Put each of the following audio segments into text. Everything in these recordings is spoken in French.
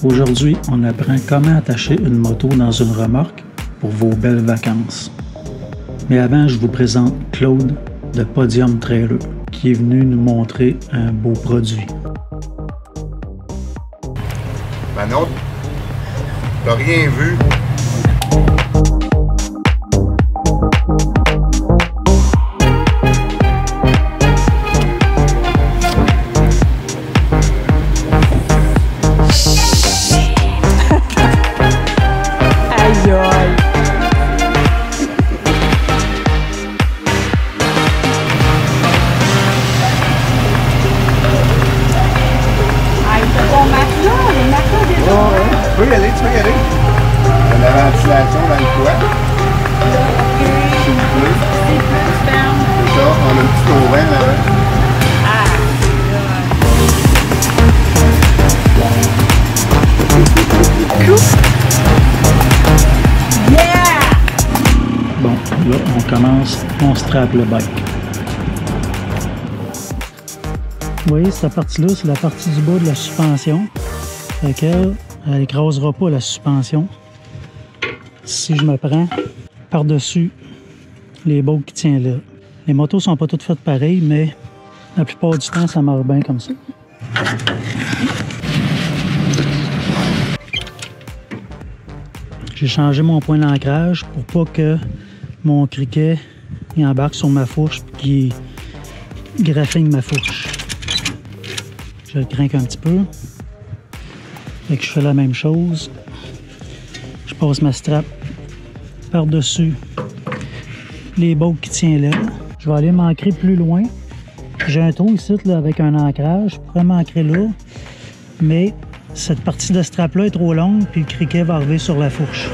Aujourd'hui, on apprend comment attacher une moto dans une remorque pour vos belles vacances. Mais avant, je vous présente Claude de Podium Trailer qui est venu nous montrer un beau produit. Manon, t'as rien vu? Tu peux y aller. Il y a la ventilation dans le toit. C'est bleu. C'est ça, on a un petit auvent là-bas. Bon, là, on commence, on strap le bike. Vous voyez, cette partie-là, c'est la partie du bas de la suspension. Fait qu'elle n'écrasera pas la suspension. Si je me prends par-dessus les bottes qui tiennent là. Les motos sont pas toutes faites pareilles, mais la plupart du temps, ça marche bien comme ça. J'ai changé mon point d'ancrage pour pas que mon criquet il embarque sur ma fourche et qu'il graffigne ma fourche. Je le crains un petit peu. Fait que je fais la même chose. Je passe ma strap par-dessus les bottes qui tiennent là. Je vais aller m'ancrer plus loin. J'ai un trou ici là, avec un ancrage. Je pourrais m'ancrer là. Mais cette partie de strap-là est trop longue puis le criquet va arriver sur la fourche.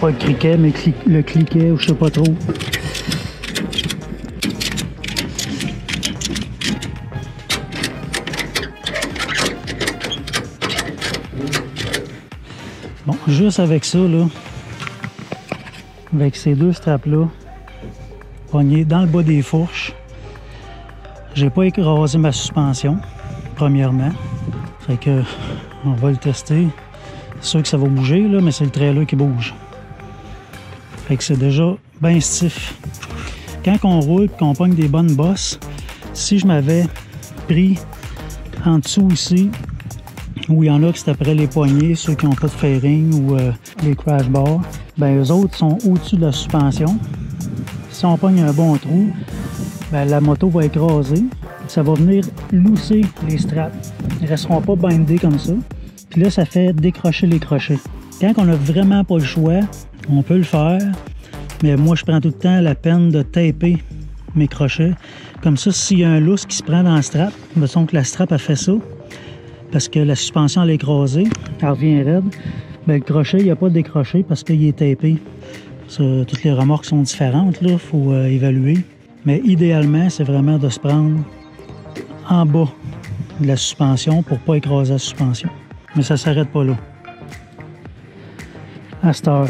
Pas le criquet, mais le cliquet ou je sais pas trop. Bon, juste avec ça, là, avec ces deux straps-là, pognés dans le bas des fourches, j'ai pas écrasé ma suspension, premièrement. Fait que, on va le tester. C'est sûr que ça va bouger, là, mais c'est le trailer qui bouge. Fait que c'est déjà bien stiff. Quand on roule et qu'on pogne des bonnes bosses, si je m'avais pris en dessous ici, où il y en a qui c'est après les poignées, ceux qui n'ont pas de fairing ou les crash bars, ben eux autres sont au-dessus de la suspension. Si on pogne un bon trou, ben la moto va écraser. Ça va venir lousser les straps. Ils ne resteront pas bindés comme ça. Puis là, ça fait décrocher les crochets. Quand on n'a vraiment pas le choix, on peut le faire. Mais moi, je prends tout le temps la peine de taper mes crochets. Comme ça, s'il y a un lousse qui se prend dans la strap, mettons que la strap a fait ça, parce que la suspension elle est écrasée, elle revient raide, ben, le crochet, il n'y a pas de décroché parce qu'il est tapé. Ça, toutes les remorques sont différentes, il faut évaluer. Mais idéalement, c'est vraiment de se prendre en bas de la suspension pour ne pas écraser la suspension. Mais ça ne s'arrête pas là. À cette heure,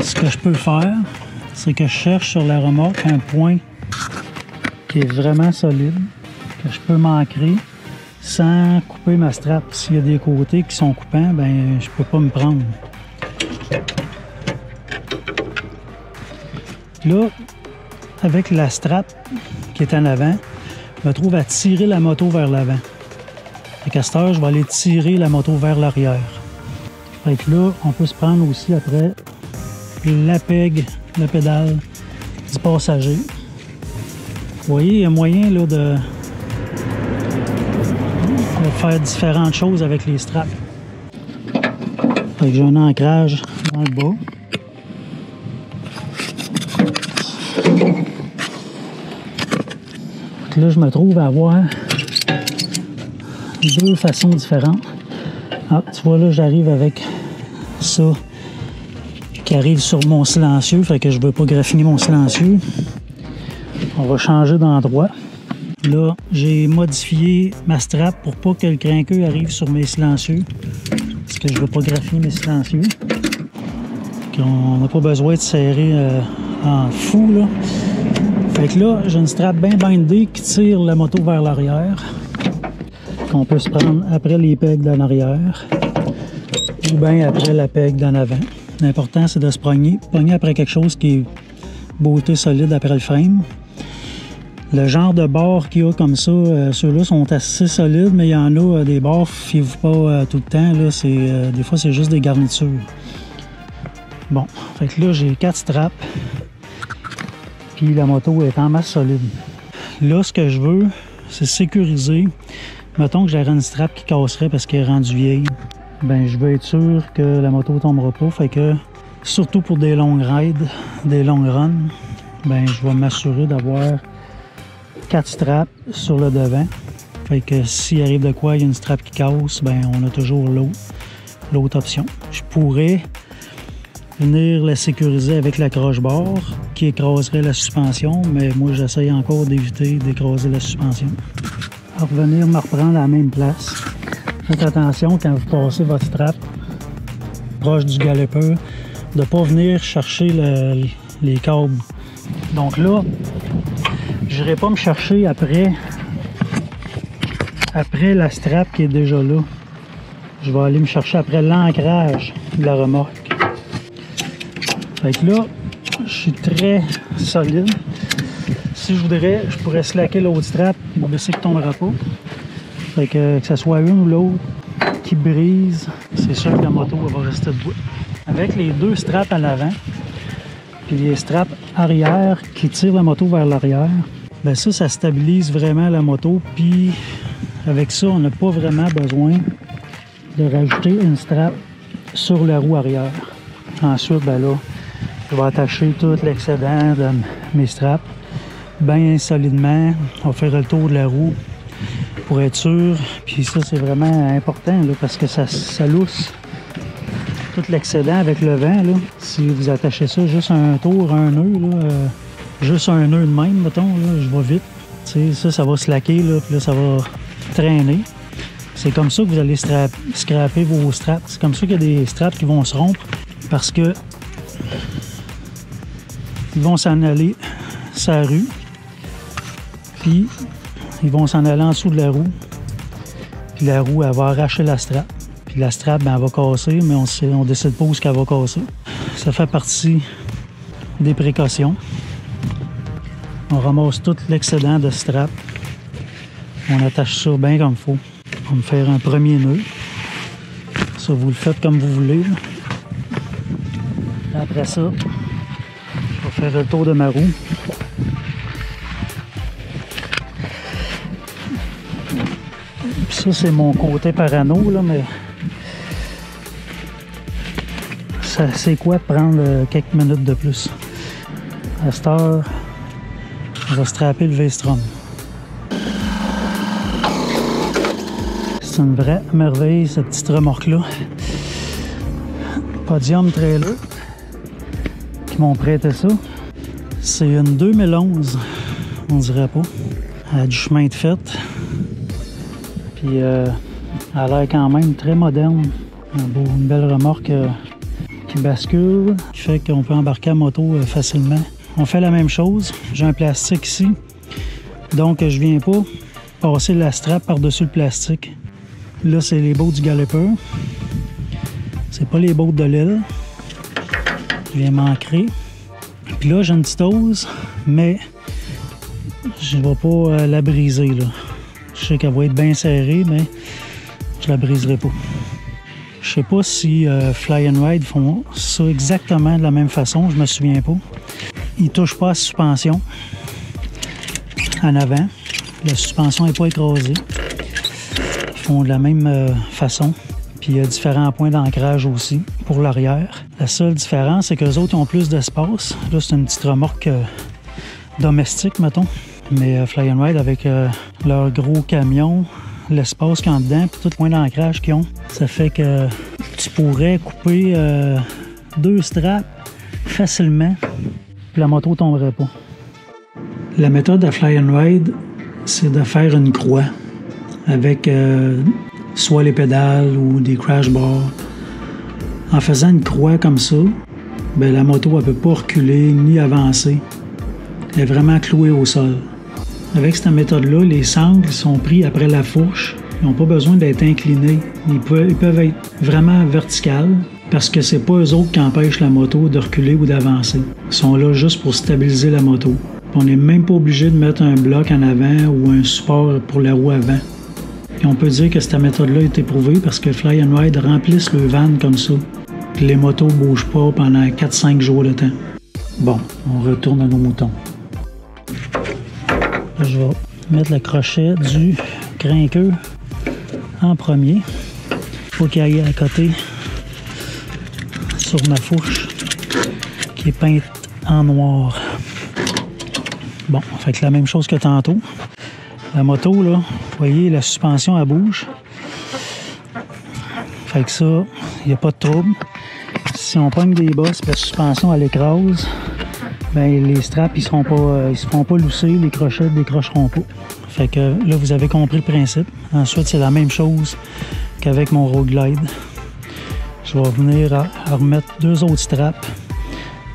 ce que je peux faire, c'est que je cherche sur la remorque un point qui est vraiment solide, que je peux m'ancrer sans couper ma strap. S'il y a des côtés qui sont coupants, ben je peux pas me prendre. Là, avec la strap qui est en avant, je me trouve à tirer la moto vers l'avant. À cette heure, je vais aller tirer la moto vers l'arrière. Fait que là, on peut se prendre aussi après la pédale du passager. Vous voyez, il y a moyen là, de faire différentes choses avec les straps. Fait que j'ai un ancrage dans le bas. Fait que là, je me trouve à avoir deux façons différentes. Ah, tu vois là, j'arrive avec ça qui arrive sur mon silencieux, fait que je veux pas graffiner mon silencieux. On va changer d'endroit. Là, j'ai modifié ma strap pour pas que le crinqueux arrive sur mes silencieux, parce que je veux pas graffiner mes silencieux. On n'a pas besoin de serrer en fou, là. Fait que là, j'ai une strap bien bindée qui tire la moto vers l'arrière. On peut se prendre après les pegs d'en arrière ou bien après la peg d'en avant. L'important, c'est de se pogner après quelque chose qui est beauté solide après le frame. Le genre de barres qu'il y a comme ça, ceux-là sont assez solides, mais il y en a des barres, fiez-vous pas tout le temps. Là, des fois, c'est juste des garnitures. Bon, fait que là, j'ai 4 straps. Puis la moto est en masse solide. Là, ce que je veux, c'est sécuriser. Mettons que j'aurais une strap qui casserait parce qu'elle est rendue vieille. Ben, je veux être sûr que la moto ne tombera pas. Fait que, surtout pour des longues rides, des longues runs, ben, je vais m'assurer d'avoir 4 straps sur le devant. Fait que s'il arrive de quoi, il y a une strap qui casse, ben, on a toujours l'autre option. Je pourrais venir la sécuriser avec la croche-barre qui écraserait la suspension, mais moi, j'essaye encore d'éviter d'écraser la suspension. À revenir me reprendre à la même place. Faites attention quand vous passez votre strap proche du galloper, de ne pas venir chercher les câbles. Donc là, je n'irai pas me chercher après la strap qui est déjà là. Je vais aller me chercher après l'ancrage de la remorque. Fait que là, je suis très solide. Si je voudrais, je pourrais slacker l'autre strap, le baisser qui ne tombera pas. Fait que ce soit une ou l'autre qui brise, c'est sûr que la moto va rester debout. Avec les 2 straps à l'avant, puis les straps arrière qui tirent la moto vers l'arrière, ben ça stabilise vraiment la moto. Puis avec ça, on n'a pas vraiment besoin de rajouter une strap sur la roue arrière. Ensuite, ben là, je vais attacher tout l'excédent de mes straps bien solidement. On va faire le tour de la roue pour être sûr. Puis ça, c'est vraiment important là, parce que ça lousse tout l'excédent avec le vent. Là. Si vous attachez ça juste un tour, un nœud, là, juste un nœud de même, mettons, là, je vais vite. T'sais, ça va slacker, là, puis là, ça va traîner. C'est comme ça que vous allez scraper vos straps. C'est comme ça qu'il y a des straps qui vont se rompre parce que ils vont s'en aller sur la rue, puis ils vont s'en aller en dessous de la roue, puis la roue, elle va arracher la strap. Puis la strap, ben, elle va casser, mais on décide pas où est-ce qu'elle va casser. Ça fait partie des précautions. On ramasse tout l'excédent de strap. On attache ça bien comme il faut. On va faire un premier nœud. Ça, vous le faites comme vous voulez. Après ça, je vais faire le tour de ma roue. Puis ça, c'est mon côté parano, là, mais ça, c'est quoi de prendre quelques minutes de plus? À cette heure, on va strapper le V-Strom. C'est une vraie merveille, cette petite remorque-là. Podium Trailer qui m'ont prêté ça. C'est une 2011, on dirait pas. Elle a du chemin de fait. Puis elle a l'air quand même très moderne. Une belle remorque qui bascule, qui fait qu'on peut embarquer à moto facilement. On fait la même chose. J'ai un plastique ici. Donc je viens pas passer la strap par-dessus le plastique. Là, c'est les bottes du galloper. C'est pas les bottes de l'île. Je viens m'ancrer. Puis là, j'ai une petite hose, mais je ne vais pas la briser, là. Je sais qu'elle va être bien serrée, mais je la briserai pas. Je sais pas si Fly and Ride font ça exactement de la même façon, je me souviens pas. Ils touchent pas à la suspension en avant. La suspension n'est pas écrasée. Ils font de la même façon. Puis il y a différents points d'ancrage aussi pour l'arrière. La seule différence, c'est qu'eux autres ont plus d'espace. Là, c'est une petite remorque domestique, mettons. Mais Fly and Ride, avec leur gros camion, l'espace qu'il y a dedans, puis tout le point d'ancrage qu'ils ont, ça fait que tu pourrais couper 2 straps facilement, puis la moto ne tomberait pas. La méthode de Fly and Ride, c'est de faire une croix avec soit les pédales ou des crash bars. En faisant une croix comme ça, ben, la moto ne peut pas reculer ni avancer. Elle est vraiment clouée au sol. Avec cette méthode-là, les sangles sont pris après la fourche, Ils n'ont pas besoin d'être inclinés. Ils peuvent être vraiment verticales parce que c'est pas eux autres qui empêchent la moto de reculer ou d'avancer. Ils sont là juste pour stabiliser la moto. On n'est même pas obligé de mettre un bloc en avant ou un support pour la roue avant. Et on peut dire que cette méthode-là est éprouvée parce que Fly and Ride remplissent le van comme ça. Puis les motos ne bougent pas pendant 4-5 jours de temps. Bon, on retourne à nos moutons. Là, je vais mettre le crochet du crinqueur en premier. Il faut qu'il aille à côté sur ma fourche qui est peinte en noir. Bon, fait que la même chose que tantôt. La moto, là, vous voyez, la suspension, elle bouge. Fait que ça, il n'y a pas de trouble. Si on pogne des bosses et la suspension, elle écrase, ben les straps, ils se feront pas lousser, les crochets ne décrocheront pas. Fait que là, vous avez compris le principe. Ensuite, c'est la même chose qu'avec mon Road Glide. Je vais venir à remettre 2 autres straps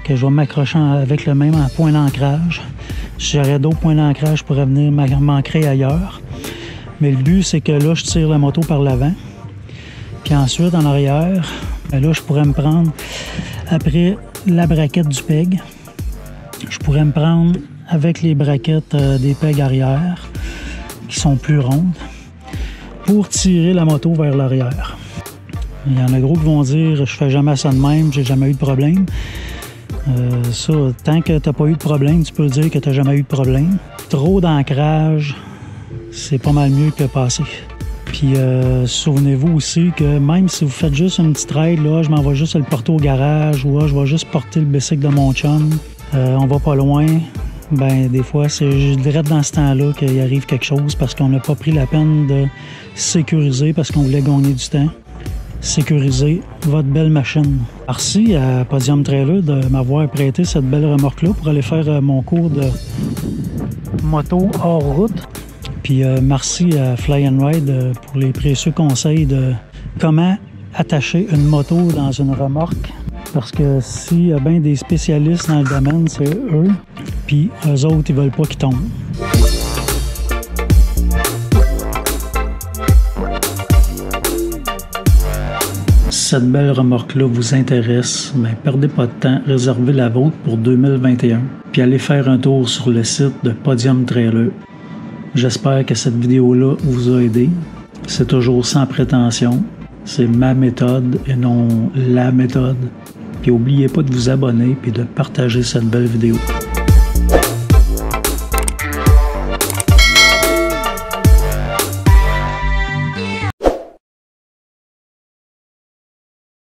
que je vais m'accrocher avec le même point d'ancrage. Si j'aurais d'autres points d'ancrage, je pourrais venir m'ancrer ailleurs. Mais le but, c'est que là, je tire la moto par l'avant. Puis ensuite, en arrière, ben là, je pourrais me prendre, après la braquette du peg, je pourrais me prendre avec les braquettes des pegs arrière, qui sont plus rondes, pour tirer la moto vers l'arrière. Il y en a gros qui vont dire « je fais jamais ça de même, j'ai jamais eu de problème ». Ça, tant que tu n'as pas eu de problème, tu peux dire que tu n'as jamais eu de problème. Trop d'ancrage, c'est pas mal mieux que le passé. Puis souvenez-vous aussi que même si vous faites juste une petite ride, là, je m'en vais juste le porter au garage ou je vais juste porter le bicycle de mon chum, on va pas loin, ben des fois c'est direct dans ce temps-là qu'il arrive quelque chose parce qu'on n'a pas pris la peine de sécuriser parce qu'on voulait gagner du temps. Sécuriser votre belle machine. Merci à Podium Trailer de m'avoir prêté cette belle remorque-là pour aller faire mon cours de moto hors route. Puis merci à Fly and Ride pour les précieux conseils de comment attacher une moto dans une remorque. Parce que s'il y a bien des spécialistes dans le domaine, c'est eux. Puis eux autres, ils veulent pas qu'ils tombent. Si cette belle remorque-là vous intéresse, ben perdez pas de temps, réservez la vôtre pour 2021. Puis allez faire un tour sur le site de Podium Trailer. J'espère que cette vidéo-là vous a aidé. C'est toujours sans prétention. C'est ma méthode et non la méthode. Puis n'oubliez pas de vous abonner et de partager cette belle vidéo.